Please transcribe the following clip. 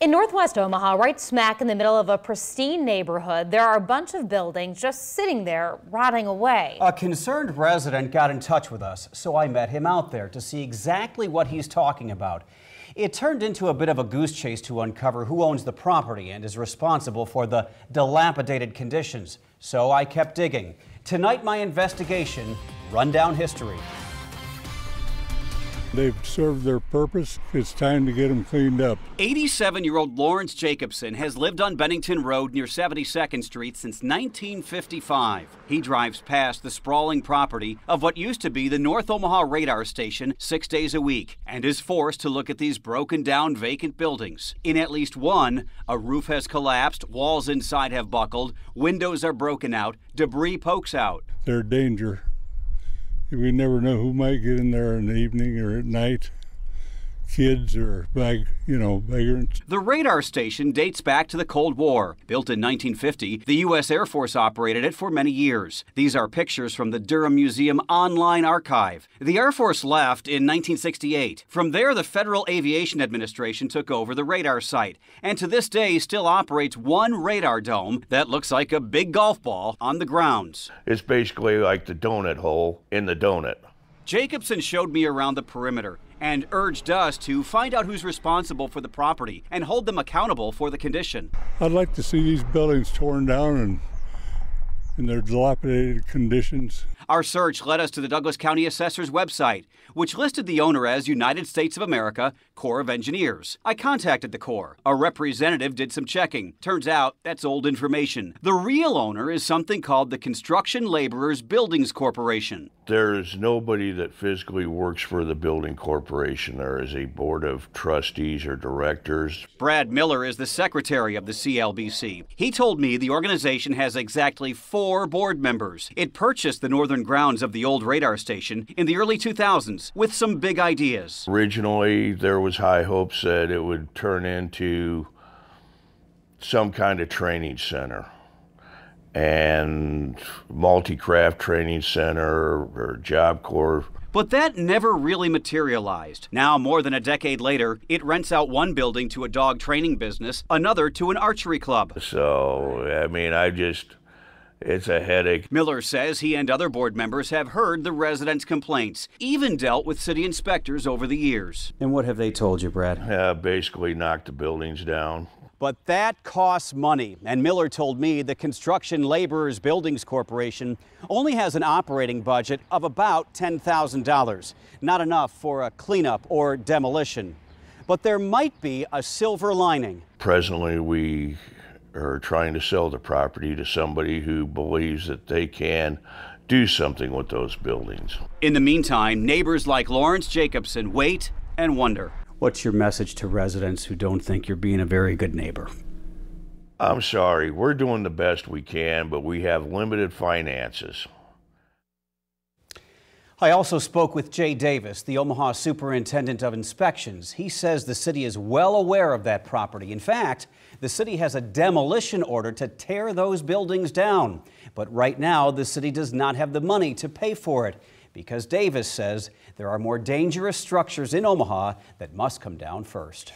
In Northwest Omaha, right smack in the middle of a pristine neighborhood, there are a bunch of buildings just sitting there, rotting away. A concerned resident got in touch with us, so I met him out there to see exactly what he's talking about. It turned into a bit of a goose chase to uncover who owns the property and is responsible for the dilapidated conditions. So I kept digging. Tonight, my investigation, Rundown History. They've served their purpose. It's time to get them cleaned up. 87-year-old Lawrence Jacobson has lived on Bennington Road near 72nd Street since 1955. He drives past the sprawling property of what used to be the North Omaha radar station 6 days a week and is forced to look at these broken down vacant buildings. In at least one, a roof has collapsed, walls inside have buckled, windows are broken out, debris pokes out. They're a danger. We never know who might get in there in the evening or at night. Kids or vagrants. The radar station dates back to the Cold War. Built in 1950, the U.S. Air Force operated it for many years. These are pictures from the Durham Museum online archive. The Air Force left in 1968. From there, the Federal Aviation Administration took over the radar site, and to this day still operates one radar dome that looks like a big golf ball on the grounds. It's basically like the donut hole in the donut. Jacobson showed me around the perimeter and urged us to find out who's responsible for the property and hold them accountable for the condition. I'd like to see these buildings torn down and in their dilapidated conditions. Our search led us to the Douglas County Assessor's website, which listed the owner as United States of America, Corps of Engineers. I contacted the Corps. A representative did some checking. Turns out that's old information. The real owner is something called the Construction Laborers Buildings Corporation. There's nobody that physically works for the building corporation. There is a board of trustees or directors. Brad Miller is the secretary of the CLBC. He told me the organization has exactly 4 board members. It purchased the northern grounds of the old radar station in the early 2000s with some big ideas. Originally, there was high hopes that it would turn into some kind of training center and multi-craft training center or Job Corps. But that never really materialized. Now, more than a decade later, it rents out one building to a dog training business, another to an archery club. So, it's a headache. Miller says he and other board members have heard the residents' complaints, even dealt with city inspectors over the years. And what have they told you, Brad? Basically knocked the buildings down. But that costs money, and Miller told me the Construction Laborers Buildings Corporation only has an operating budget of about $10,000. Not enough for a cleanup or demolition. But there might be a silver lining. Presently, we are trying to sell the property to somebody who believes that they can do something with those buildings. In the meantime, neighbors like Lawrence Jacobson wait and wonder. What's your message to residents who don't think you're being a very good neighbor? I'm sorry, we're doing the best we can, but we have limited finances. I also spoke with Jay Davis, the Omaha Superintendent of Inspections. He says the city is well aware of that property. In fact, the city has a demolition order to tear those buildings down. But right now, the city does not have the money to pay for it because Davis says there are more dangerous structures in Omaha that must come down first.